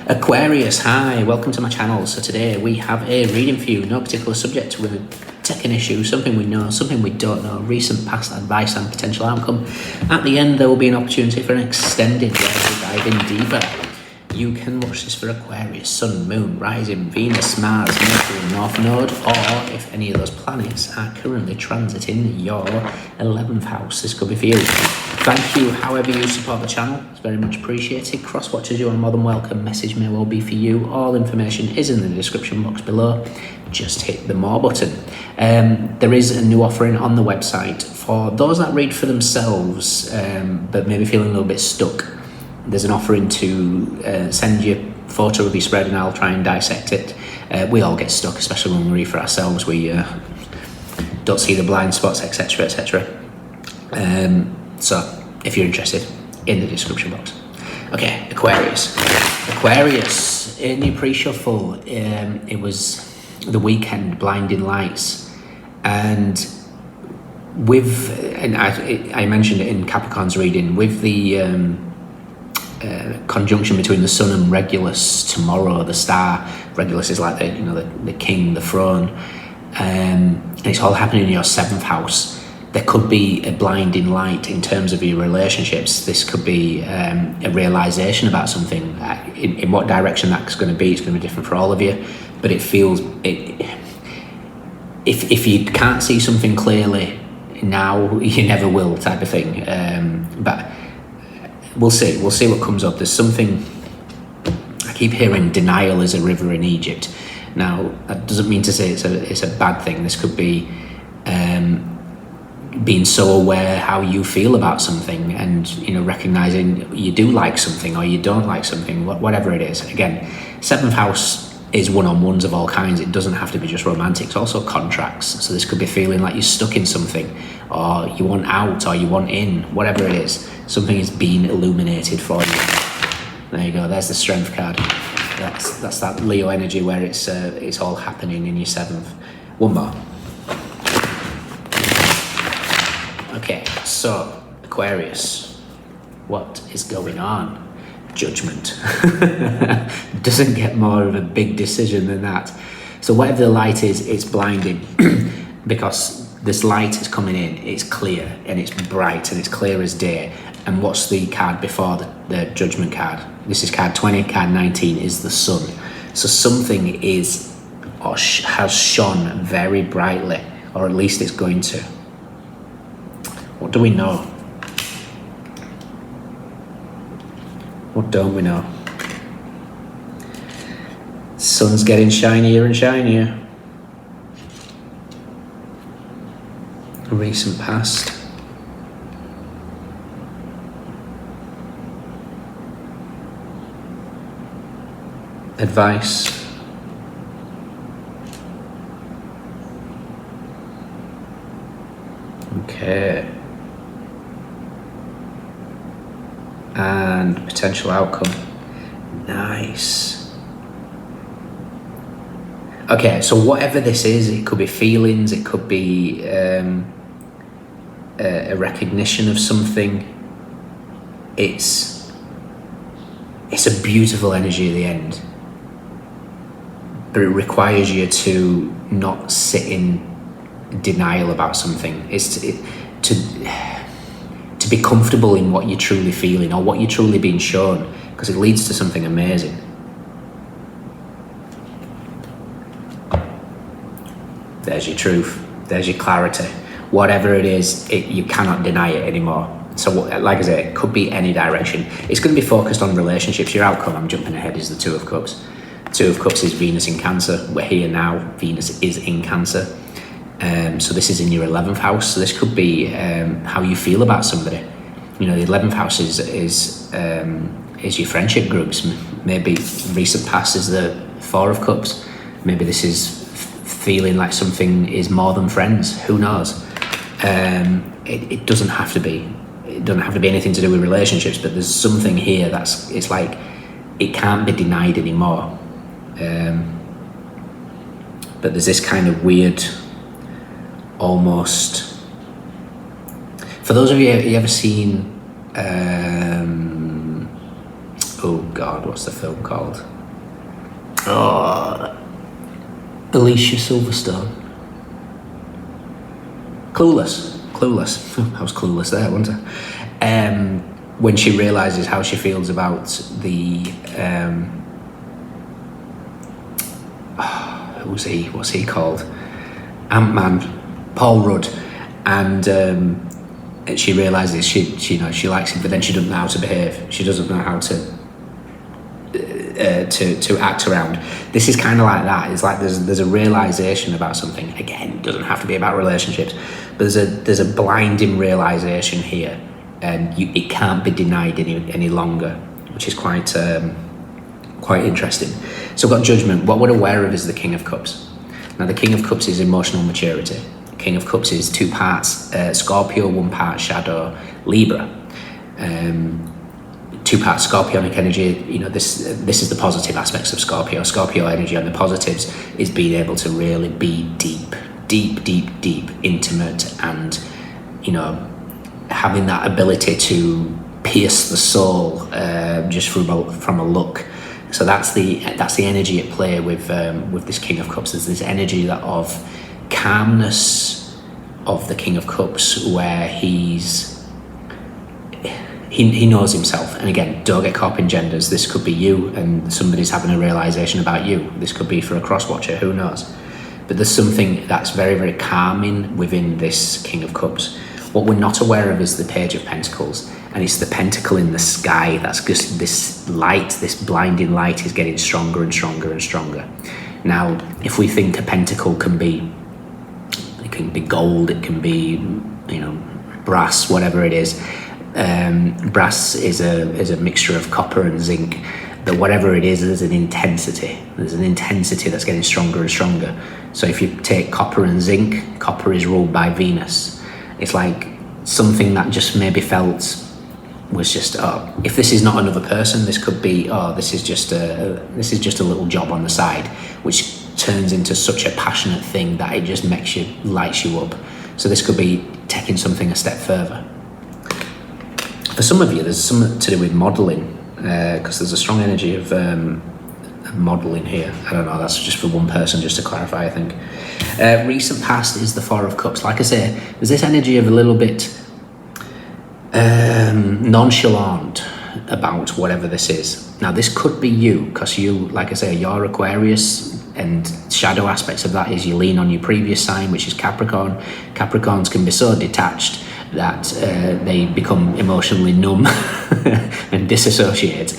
Aquarius, hi, welcome to my channel. So today we have a reading for you, no particular subject. We're going to take an issue, something we know, something we don't know, recent past advice and potential outcome. At the end there will be an opportunity for an extended where we dive in deeper. You can watch this for Aquarius, Sun, Moon, Rising, Venus, Mars, Mercury, North Node, or if any of those planets are currently transiting your 11th house. This could be for you. Thank you, however you support the channel. It's very much appreciated. Cross-watchers, you are more than welcome. Message may well be for you. All information is in the description box below. Just hit the more button. There is a new offering on the website for those that read for themselves, but maybe feeling a little bit stuck. There's an offering to send you a photo of your spread and I'll try and dissect it. We all get stuck, especially when we read for ourselves. We don't see the blind spots, etc, etc. So if you're interested, in the description box. Okay, Aquarius. Aquarius, in your pre-shuffle, it was the weekend, blinding lights. And I mentioned it in Capricorn's reading, with the conjunction between the Sun and Regulus tomorrow, the star. Regulus is like the king, the throne, and it's all happening in your 7th house. There could be a blinding light in terms of your relationships. This could be a realization about something. In what direction that's going to be, it's going to be different for all of you, but it feels if you can't see something clearly now, you never will, type of thing. But we'll see what comes up. There's something, I keep hearing denial is a river in Egypt. Now that doesn't mean to say it's a bad thing. This could be being so aware how you feel about something, and recognizing you do like something or you don't like something, whatever it is. Again, 7th house is one-on-ones of all kinds. It doesn't have to be just romantic, it's also contracts. So this could be feeling like you're stuck in something, or you want out, or you want in, whatever it is. Something is being illuminated for you. There you go, there's the Strength card. That's that Leo energy where it's all happening in your 7th. One more. Okay, so Aquarius, what is going on? Judgment. Doesn't get more of a big decision than that. So whatever the light is, it's blinding because this light is coming in, it's clear and it's bright and it's clear as day. And what's the card before the Judgment card? This is card 20, card 19 is the Sun. So something is or has shone very brightly, or at least it's going to. What do we know? What don't we know? Sun's getting shinier and shinier. Recent past. Advice. Okay. And potential outcome. Nice. Okay, so whatever this is, it could be feelings, it could be a recognition of something. It's a beautiful energy at the end, but it requires you to not sit in denial about something. It's to be comfortable in what you're truly feeling or what you're truly being shown, because it leads to something amazing. There's your truth, there's your clarity. Whatever it is, you cannot deny it anymore. So like I say, it could be any direction. It's going to be focused on relationships. Your outcome, I'm jumping ahead, is the Two of Cups. Two of Cups is Venus in Cancer. We're here now, Venus is in Cancer. So this is in your 11th house. So this could be how you feel about somebody. The 11th house is your friendship groups. Maybe recent past is the Four of Cups. Maybe this is feeling like something is more than friends. Who knows? It doesn't have to be. It doesn't have to be anything to do with relationships. But there's something here it's like it can't be denied anymore. But there's this kind of weird, almost, for those of you ever seen oh God, what's the film called? Oh, Alicia Silverstone. Clueless. I was clueless there, wasn't I? When she realises how she feels about the what's he called? Ant-Man, Paul Rudd, and she realises she likes him, but then she doesn't know how to behave. She doesn't know how to act around. This is kind of like that. It's like there's a realization about something. Again, it doesn't have to be about relationships, but there's a blinding realization here, and it can't be denied any longer, which is quite interesting. So we've got judgment. What we're aware of is the King of Cups. Now the King of Cups is emotional maturity. King of Cups is 2 parts Scorpio, 1 part Shadow, Libra. 2 parts Scorpionic energy. You know, this is the positive aspects of Scorpio. Scorpio energy on the positives is being able to really be deep, intimate, and, you know, having that ability to pierce the soul just from a look. So that's the energy at play with this King of Cups. There's this energy of calmness of the King of Cups, where he knows himself. And again, don't get caught up in genders. This could be you and somebody's having a realization about you. This could be for a cross-watcher, who knows? But there's something that's very, very calming within this King of Cups. What we're not aware of is the Page of Pentacles, and it's the pentacle in the sky. That's just this light, this blinding light is getting stronger and stronger and stronger. Now, if we think a pentacle can be gold, it can be, you know, brass, whatever it is. Brass is a mixture of copper and zinc. But whatever it is, there's an intensity. There's an intensity that's getting stronger and stronger. So if you take copper and zinc, copper is ruled by Venus. It's like something that just maybe felt was just, oh, if this is not another person, this could be, oh, this is just a little job on the side, which turns into such a passionate thing that it just lights you up. So this could be taking something a step further. For some of you, there's something to do with modelling, because there's a strong energy of modelling here. I don't know, that's just for one person, just to clarify, I think. Recent past is the 4 of Cups. Like I say, there's this energy of a little bit nonchalant about whatever this is. Now, this could be you, because you, like I say, you're Aquarius, and shadow aspects of that is you lean on your previous sign, which is Capricorn. Capricorns can be so detached that they become emotionally numb and disassociate.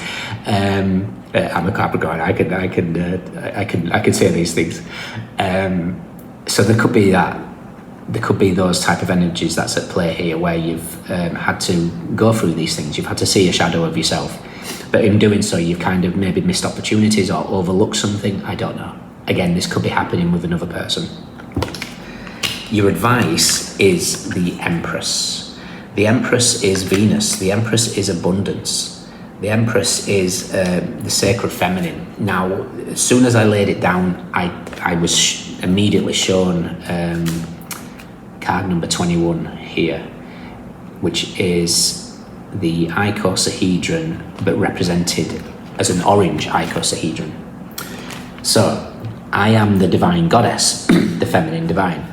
I'm a Capricorn. I can say these things. So there could be that. There could be those type of energies that's at play here, where you've had to go through these things. You've had to see a shadow of yourself, but in doing so, you've kind of maybe missed opportunities or overlooked something. I don't know. Again, this could be happening with another person. Your advice is the Empress. The Empress is Venus. The Empress is abundance. The Empress is the sacred feminine. Now, as soon as I laid it down, I was immediately shown card number 21 here, which is the icosahedron, but represented as an orange icosahedron. So, I am the divine goddess, the feminine divine.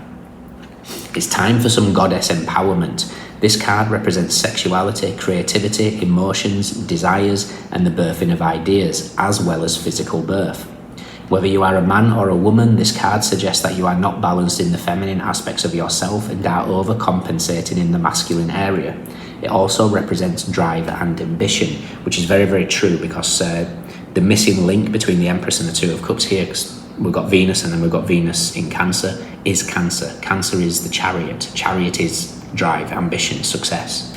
It's time for some goddess empowerment. This card represents sexuality, creativity, emotions, desires, and the birthing of ideas, as well as physical birth. Whether you are a man or a woman, this card suggests that you are not balanced in the feminine aspects of yourself and are overcompensating in the masculine area. It also represents drive and ambition, which is very, very true, because the missing link between the Empress and the 2 of Cups here, because we've got Venus and then we've got Venus in Cancer, is Cancer. Cancer is the Chariot. Chariot is drive, ambition, success.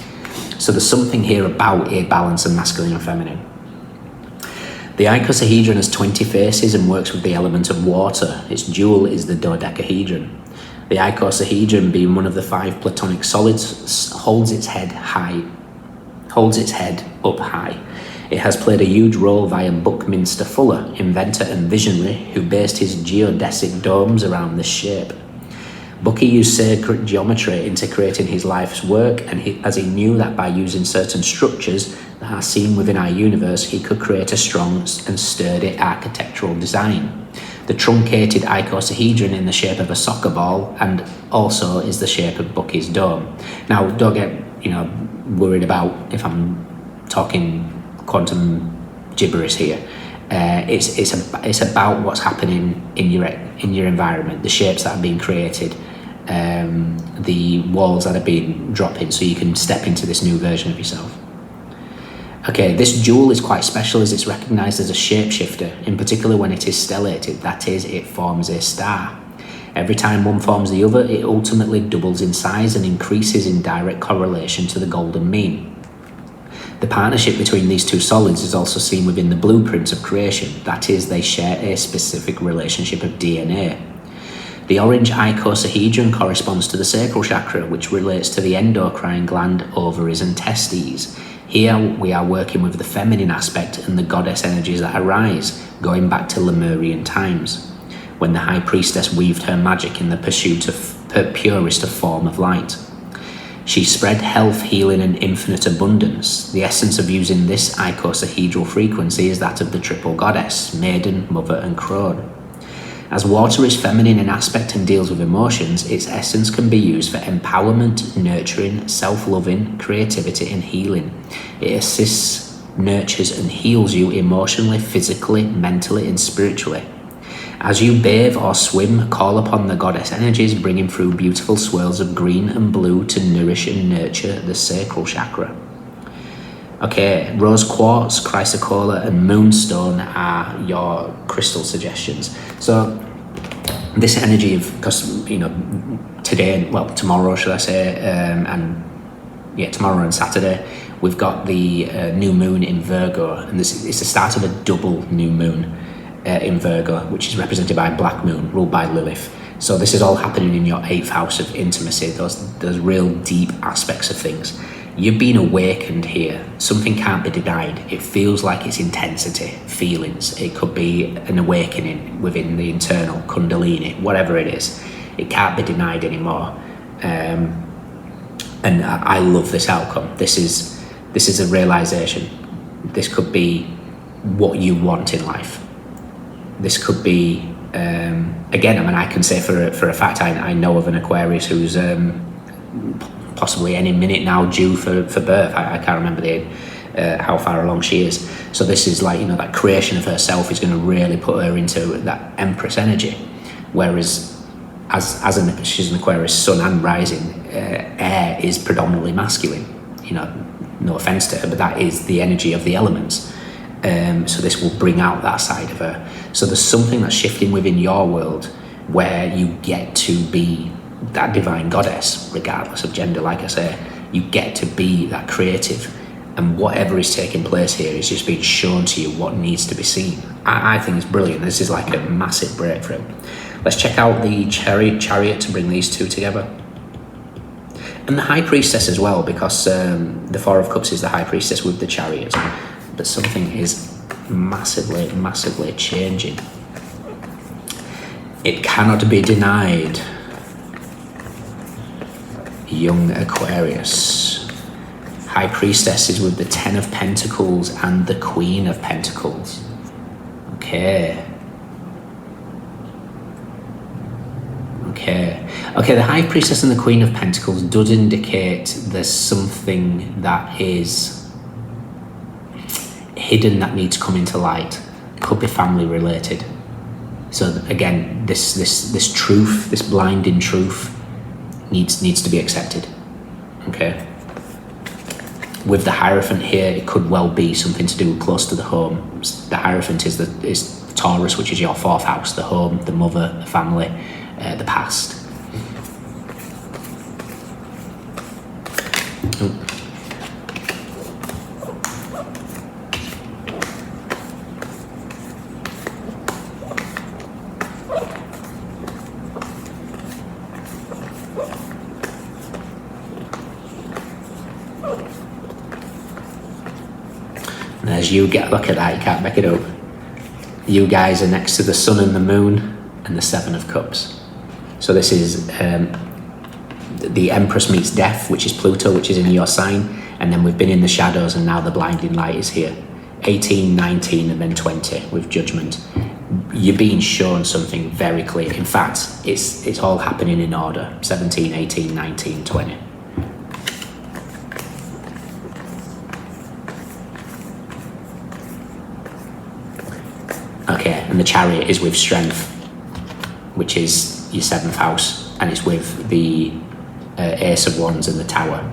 So there's something here about a balance of masculine and feminine. The icosahedron has 20 faces and works with the element of water. Its jewel is the dodecahedron. The icosahedron, being one of the 5 platonic solids, holds its head up high. It has played a huge role via Buckminster Fuller, inventor and visionary, who based his geodesic domes around this shape. Bucky used sacred geometry into creating his life's work, and as he knew that by using certain structures as seen within our universe, he could create a strong and sturdy architectural design. The truncated icosahedron in the shape of a soccer ball and also is the shape of Bucky's dome. Now, don't get worried about if I'm talking quantum gibberish here. It's about what's happening in your environment, the shapes that are being created, the walls that are being dropped in, so you can step into this new version of yourself. Okay, this jewel is quite special as it's recognized as a shapeshifter, in particular when it is stellated, that is, it forms a star. Every time one forms the other, it ultimately doubles in size and increases in direct correlation to the golden mean. The partnership between these two solids is also seen within the blueprints of creation, that is, they share a specific relationship of DNA. The orange icosahedron corresponds to the sacral chakra, which relates to the endocrine gland, ovaries and testes. Here we are working with the feminine aspect and the goddess energies that arise, going back to Lemurian times, when the high priestess weaved her magic in the pursuit of her purest form of light. She spread health, healing and infinite abundance. The essence of using this icosahedral frequency is that of the triple goddess, maiden, mother and crone. As water is feminine in aspect and deals with emotions, its essence can be used for empowerment, nurturing, self-loving, creativity and healing. It assists, nurtures and heals you emotionally, physically, mentally and spiritually. As you bathe or swim, call upon the goddess energies, bringing through beautiful swirls of green and blue to nourish and nurture the sacral chakra. Okay, rose quartz, chrysocolla and moonstone are your crystal suggestions. So this energy of, because today, well, tomorrow should I say, tomorrow and Saturday, we've got the new moon in Virgo, and this is the start of a double new moon in Virgo, which is represented by black moon, ruled by Lilith. So this is all happening in your 8th house of intimacy, those real deep aspects of things. You've been awakened here. Something can't be denied. It feels like it's intensity, feelings. It could be an awakening within the internal kundalini, whatever it is. It can't be denied anymore. And I love this outcome. This is a realization. This could be what you want in life. This could be, again, I can say for a fact, I know of an Aquarius who's possibly any minute now due for birth. I can't remember how far along she is. So this is like, that creation of herself is going to really put her into that Empress energy. Whereas she's an Aquarius sun and rising, air is predominantly masculine. No offense to her, but that is the energy of the elements. So this will bring out that side of her. So there's something that's shifting within your world where you get to be that divine goddess, regardless of gender. Like I say, you get to be that creative, and whatever is taking place here is just being shown to you what needs to be seen. I think it's brilliant. This is like a massive breakthrough. Let's check out the chariot to bring these two together, and the high priestess as well, because the Four of Cups is the high priestess with the chariot, but something is massively changing. It cannot be denied. Young Aquarius. High Priestess is with the 10 of Pentacles and the Queen of Pentacles. Okay, the High Priestess and the Queen of Pentacles does indicate there's something that is hidden that needs coming to light. Could be family related. So again, this truth, this blinding truth, needs to be accepted. Okay. With the Hierophant here, it could well be something to do close to the home. The Hierophant is Taurus, which is your 4th house, the home, the mother, the family, the past. And as you get a look at that, you can't make it up. You guys are next to the sun and the moon and the 7 of Cups. So this is the Empress meets Death, which is Pluto, which is in your sign, And then we've been in the shadows, and now the blinding light is here. 18, 19, and then 20 with judgment. You're being shown something very clear. In fact, it's all happening in order. 17, 18, 19, 20. Okay, and the Chariot is with Strength, which is your 7th house, and it's with the Ace of Wands and the Tower.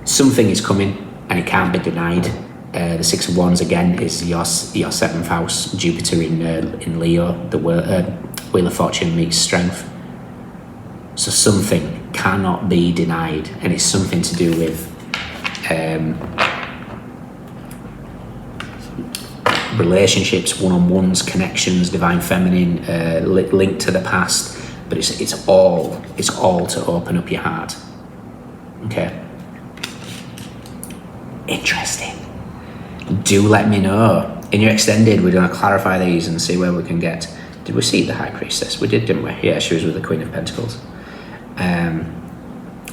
Something is coming, and it can't be denied. The 6 of Wands again is your 7th house, Jupiter in Leo. The Wheel of Fortune meets Strength. So something cannot be denied, and it's something to do with relationships, one-on-ones, connections, divine feminine, linked to the past. But it's all to open up your heart. Okay. Interesting. Do let me know. In your extended, we're going to clarify these and see where we can get. Did we see the High Priestess? We did, didn't we? Yeah, she was with the Queen of Pentacles.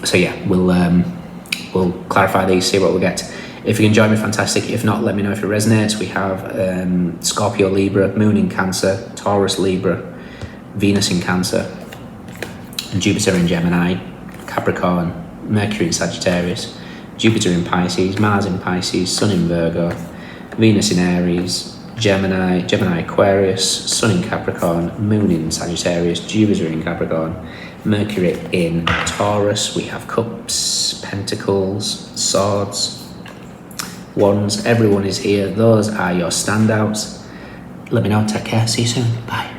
So yeah, we'll clarify these, see what we get. If you enjoy me, fantastic. If not, let me know if it resonates. We have Scorpio, Libra, Moon in Cancer, Taurus, Libra, Venus in Cancer, Jupiter in Gemini, Capricorn, Mercury in Sagittarius, Jupiter in Pisces, Mars in Pisces, Sun in Virgo, Venus in Aries, Gemini, Aquarius, Sun in Capricorn, Moon in Sagittarius, Jupiter in Capricorn, Mercury in Taurus. We have Cups, Pentacles, Swords, Wands. Everyone is here. Those are your standouts. Let me know. Take care. See you soon. Bye.